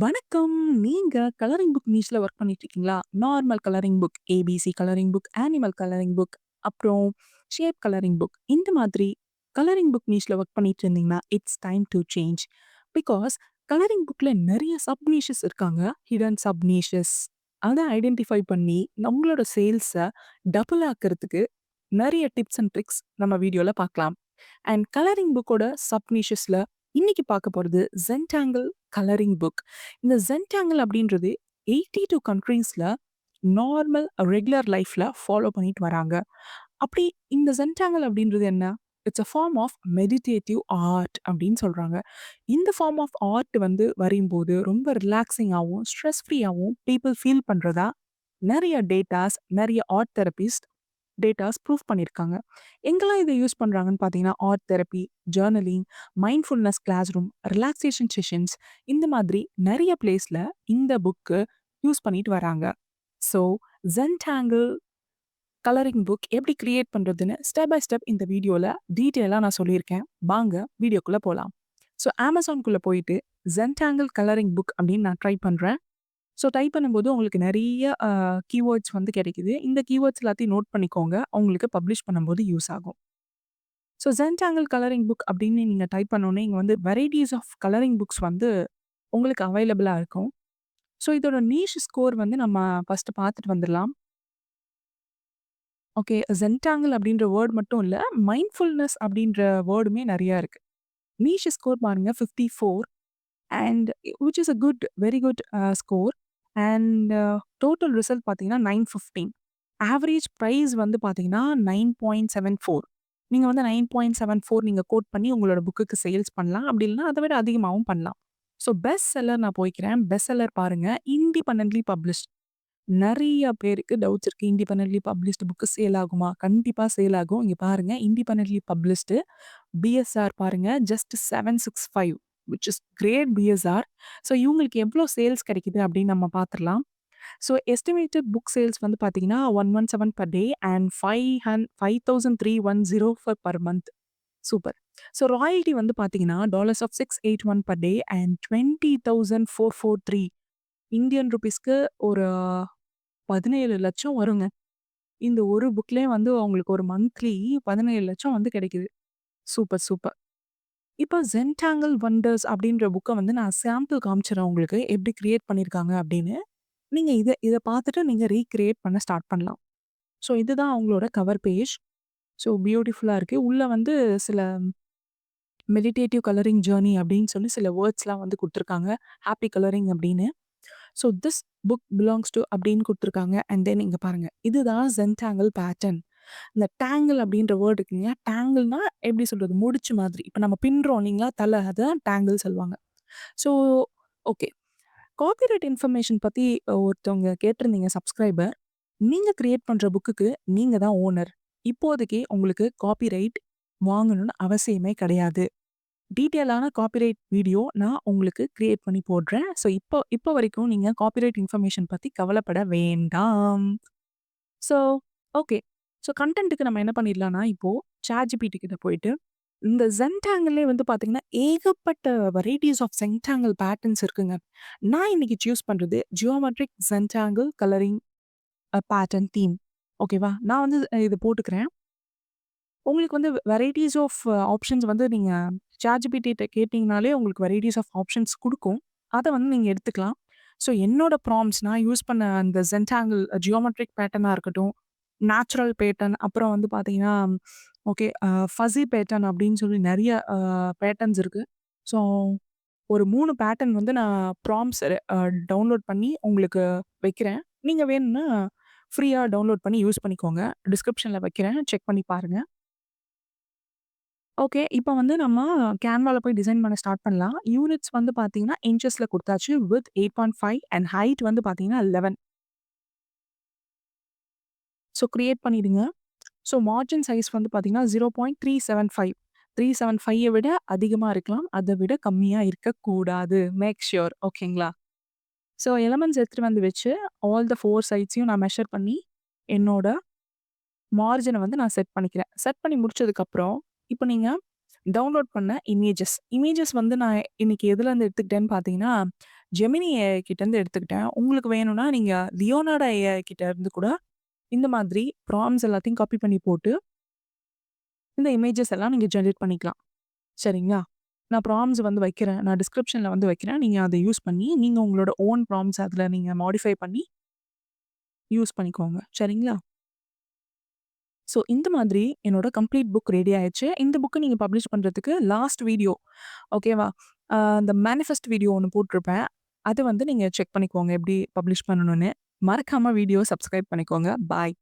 வணக்கம். நீங்க colouring book நீஷ்ல ஒர்க் பண்ணிட்டு இருக்கீங்களா? Normal colouring book, ABC colouring book, animal colouring book, அப்புறம் ஷேப் கலரிங் புக். இந்த மாதிரி கலரிங் புக் நீஷ்ல ஒர்க் பண்ணிட்டு இருந்தீங்கன்னா, it's time to change. Because colouring புக்ல நெறைய சப் நீஷஸ் இருக்காங்க. Hidden sub niches. அத ஐடென்டிஃபை பண்ணி நம்மளோட சேல்ஸ டபுள் ஆக்குறதுக்கு நெறைய டிப்ஸ் அண்ட் ட்ரிக்ஸ் நம்ம வீடியோல பார்க்கலாம். அண்ட் கலரிங் புக்கோட சப் நீஷஸ்ல இன்னைக்கு பார்க்க போறது Zentangle கலரிங் புக். இந்த Zentangle அப்படின்றது 82 கண்ட்ரீஸ்ல நார்மல் ரெகுலர் லைஃப்ல ஃபாலோ பண்ணிட்டு வராங்க. அப்படி இந்த Zentangle அப்படின்றது என்ன? It's a form of meditative art அப்படின்னு சொல்றாங்க. இந்த ஃபார்ம் ஆஃப் ஆர்ட் வந்து வரையும்போது ரொம்ப ரிலாக்ஸிங்காவும், ஸ்ட்ரெஸ் ஃப்ரீயாவும் பீப்பிள் ஃபீல் பண்றதா நெறைய டேட்டாஸ், நெறைய ஆர்ட் தெரபிஸ்ட் டேட்டாஸ் ப்ரூஃப் பண்ணியிருக்காங்க. எங்கெல்லாம் இத யூஸ் பண்றாங்கன்னு பார்த்தீங்கன்னா, art therapy, journaling, mindfulness class, relaxation sessions இந்த மாதிரி நெறைய பிளேஸ்ல இந்த புக்கு யூஸ் பண்ணிட்டு வராங்க. ஸோ, Zentangle கலரிங் புக் எப்படி கிரியேட் பண்றதுன்னு ஸ்டெப் பை ஸ்டெப் இந்த வீடியோல டீட்டெயிலா நான் சொல்லியிருக்கேன். வாங்க வீடியோக்குள்ள போலாம். ஸோ, Amazonக்குள்ள போயிட்டு Zentangle கலரிங் புக் அப்படின்னு நான் ட்ரை பண்றேன். ஸோ டைப் பண்ணும்போது உங்களுக்கு நெறைய கீவேர்ட்ஸ் வந்து கிடைக்குது. இந்த கீவேர்ட்ஸ் எல்லாத்தையும் நோட் பண்ணிக்கோங்க. உங்களுக்கு பப்ளிஷ் பண்ணும்போது யூஸ் ஆகும். ஸோ Zentangle கலரிங் புக் அப்படின்னு நீங்க டைப் பண்ணோனே, இங்க வந்து வெரைட்டீஸ் ஆஃப் கலரிங் புக்ஸ் வந்து உங்களுக்கு அவைலபிளா இருக்கும். ஸோ இதோட நீஷ் ஸ்கோர் வந்து நம்ம ஃபர்ஸ்ட்டு பார்த்துட்டு வந்துரலாம். ஓகே. Zentangle அப்படின்ற வேர்ட் மட்டும் இல்ல. மைண்ட்ஃபுல்னஸ் அப்படின்ற வேர்டுமே நெறையா இருக்கு. நீஷ் ஸ்கோர் பாருங்க 54 and which is a good very good score. And total result பார்த்தீங்கன்னா 915. ஆவரேஜ் பிரைஸ் வந்து பார்த்தீங்கன்னா 9.74. நீங்க வந்து 9.74 நீங்க கோட் பண்ணி உங்களோட புக்குக்கு சேல்ஸ் பண்ணலாம். அப்படி இல்லன்னா அத விட அதிகமாவும் பண்ணலாம். ஸோ பெஸ்ட் செல்லர் நான் போய்க்கிறேன். பெஸ்ட் செல்லர் பாருங்க. Independently published. நெறைய பேருக்கு டவுட்ஸ் இருக்கு. இண்டிபெண்டன்ட்லி பப்ளிஷ்ட் புக் சேல் ஆகுமா? கண்டிப்பா சேல் ஆகும். இங்க பாருங்க இண்டிபெண்டன்ட்லி பப்ளிஷ்டு பிஎஸ்ஆர் பாருங்க just 765 which is great BSR. So இவங்களுக்கு எவ்வளோ சேல்ஸ் கிடைக்குது அப்படின்னு நம்ம பார்த்துரலாம். ஸோ எஸ்டிமேட்டட் புக் சேல்ஸ் வந்து பார்த்தீங்கன்னா 117 per day and 5,310 per month. Super. So royalty வந்து பார்த்தீங்கன்னா $681 பர் டே அண்ட் 20,443 இந்தியன் ரூபீஸ்க்கு ஒரு 17,00,000 வருங்க. இந்த ஒரு புக்லயே வந்து உங்களுக்கு ஒரு மந்த்லி 17,00,000 வந்து கிடைக்குது. Super, super. இப்போ Zentangle வண்டர்ஸ் அப்படின்ற புக்க வந்து நான் சாம்பிள் காமிச்சுறேன் உங்களுக்கு. எப்படி கிரியேட் பண்ணியிருக்காங்க அப்படின்னு. நீங்க இத பார்த்துட்டு நீங்க ரீகிரியேட் பண்ண ஸ்டார்ட் பண்ணலாம். ஸோ இதுதான் அவங்களோட கவர் பேஜ். ஸோ பியூட்டிஃபுல்லா இருக்கு. உள்ள வந்து சில மெடிடேட்டிவ் கலரிங் ஜர்னி அப்படின்னு சொல்லி சில வேர்ட்ஸ்லாம் வந்து குடுத்துருக்காங்க. ஹேப்பி கலரிங் அப்படின்னு. So this book belongs two அப்படின்னு குடுத்துருக்காங்க. அண்ட் தென் இங்க பாருங்க. இதுதான் Zentangle பேட்டர்ன். இந்த டேங்கிள் அப்படின்ற வேர்ட் இருக்கு இல்லையா? டேங்கிள்னா எப்படி சொல்றது? முடிச்சு மாதிரி. இப்ப நம்ம பின்றோம் இல்லைங்களா? தல அதுதான் டேங்கிள் சொல்லுவாங்க. So okay. காப்பிரைட் இன்ஃபர்மேஷன் பத்தி ஒருத்தவங்க கேட்டிருந்தீங்க சப்ஸ்கிரைபர். நீங்க கிரியேட் பண்ற புக்குக்கு நீங்க தான் ஓனர். இப்போதைக்கு உங்களுக்கு காப்பிரைட் வாங்கணும்னு அவசியமே கிடையாது. டீட்டெயிலான காப்பிரைட் வீடியோ நான் உங்களுக்கு கிரியேட் பண்ணி போடுறேன். ஸோ இப்போ வரைக்கும் நீங்க காப்பிரைட் இன்ஃபர்மேஷன் பத்தி கவலைப்பட வேண்டாம். So okay. ஸோ கன்டென்ட்க்கு நம்ம என்ன பண்ணிடலாம்னா, இப்போ ChatGPT கிட்ட போயிட்டு, இந்த Zentangleலே வந்து பார்த்தீங்கன்னா, ஏகப்பட்ட வெரைட்டீஸ் ஆஃப் Zentangle பேட்டர்ன்ஸ் இருக்குங்க. நான் இன்னைக்கு சூஸ் பண்றது geometric Zentangle colouring pattern theme. ஓகேவா? நான் வந்து இது போட்டுக்கிறேன். உங்களுக்கு வந்து வெரைட்டீஸ் ஆஃப் ஆப்ஷன்ஸ் வந்து நீங்க ChatGPT ட்ட கேட்டீங்கனாலே உங்களுக்கு வெரைட்டீஸ் ஆஃப் ஆப்ஷன்ஸ் குடுக்கும். அத வந்து நீங்க எடுத்துக்கலாம். ஸோ என்னோட ப்ராம்ப்ட்ஸ் நான் யூஸ் பண்ண அந்த Zentangle ஜியோமெட்ரிக் பேட்டர்னா இருக்கட்டும், நேச்சுரல் பேட்டர்ன் அப்புறம் வந்து பார்த்தீங்கன்னா, ஓகே ஃபஸி பேட்டர்ன் அப்படின்னு சொல்லி நெறைய பேட்டர்ன்ஸ் இருக்கு. ஸோ ஒரு 3 பேட்டர்ன் வந்து நான் ப்ராம்ப்ட்ஸ் டவுன்லோட் பண்ணி உங்களுக்கு வைக்கிறேன். நீங்க வேணும்னா ஃப்ரீயா டவுன்லோட் பண்ணி யூஸ் பண்ணிக்கோங்க. டிஸ்கிரிப்ஷன்ல வைக்கிறேன். செக் பண்ணி பாருங்க. ஓகே. இப்ப வந்து நம்ம Canvaல போய் டிசைன் பண்ண ஸ்டார்ட் பண்ணலாம். யூனிட்ஸ் வந்து பார்த்தீங்கன்னா, இன்ச்சஸ்ல குடுத்தாச்சு. விட்த் 8.5 அண்ட் ஹைட் வந்து பார்த்தீங்கன்னா 11. ஸோ கிரியேட் பண்ணிடுங்க. ஸோ மார்ஜின் சைஸ் வந்து பார்த்தீங்கன்னா 0.375. 375 விட அதிகமா இருக்கலாம். அத விட கம்மியா இருக்கக்கூடாது. மேக் ஷூர் ஓகேங்களா? ஸோ எலிமெண்ட்ஸ் எடுத்துட்டு வந்து வச்சு, ஆல் த 4 சைட்ஸையும் நான் மெஷர் பண்ணி, என்னோட மார்ஜின வந்து நான் செட் பண்ணிக்கிறேன். செட் பண்ணி முடிச்சதுக்கப்புறம், இப்ப நீங்க டவுன்லோட் பண்ண இமேஜஸ் வந்து நான் இன்னைக்கு எதுலருந்து எடுத்துக்கிட்டேன்னு பார்த்தீங்கன்னா, ஜெமினி ஏஐ கிட்டேருந்து எடுத்துக்கிட்டேன். உங்களுக்கு வேணும்னா நீங்க லியோனார்டோ ஏஐ கிட்ட இருந்து கூட இந்த மாதிரி ப்ராம்ப்ட்ஸ் எல்லாத்தையும் காப்பி பண்ணி போட்டு, இந்த இமேஜஸ் எல்லாம் நீங்க ஜெனரேட் பண்ணிக்கலாம். சரிங்களா? நான் ப்ராம்ப்ட்ஸ் வந்து வைக்கிறேன். நான் டிஸ்கிரிப்ஷன்ல வந்து வைக்கிறேன். நீங்க அத யூஸ் பண்ணி, நீங்க உங்களோட ஓன் ப்ராம்ப்ட்ஸ் அதுல நீங்க மாடிஃபை பண்ணி யூஸ் பண்ணிக்கோங்க. சரிங்களா? ஸோ இந்த மாதிரி என்னோட கம்ப்ளீட் புக் ரெடி ஆயிருச்சு. இந்த புக்க நீங்க பப்ளிஷ் பண்றதுக்கு லாஸ்ட் வீடியோ ஓகேவா? அந்த மேனிஃபெஸ்ட் வீடியோ ஒண்ணு போட்டிருப்பேன். அத வந்து நீங்க செக் பண்ணிக்கோங்க எப்படி பப்ளிஷ் பண்ணணும்னு. மறக்காம வீடியோ சப்ஸ்கிரைப் பண்ணிக்கோங்க. பாய்.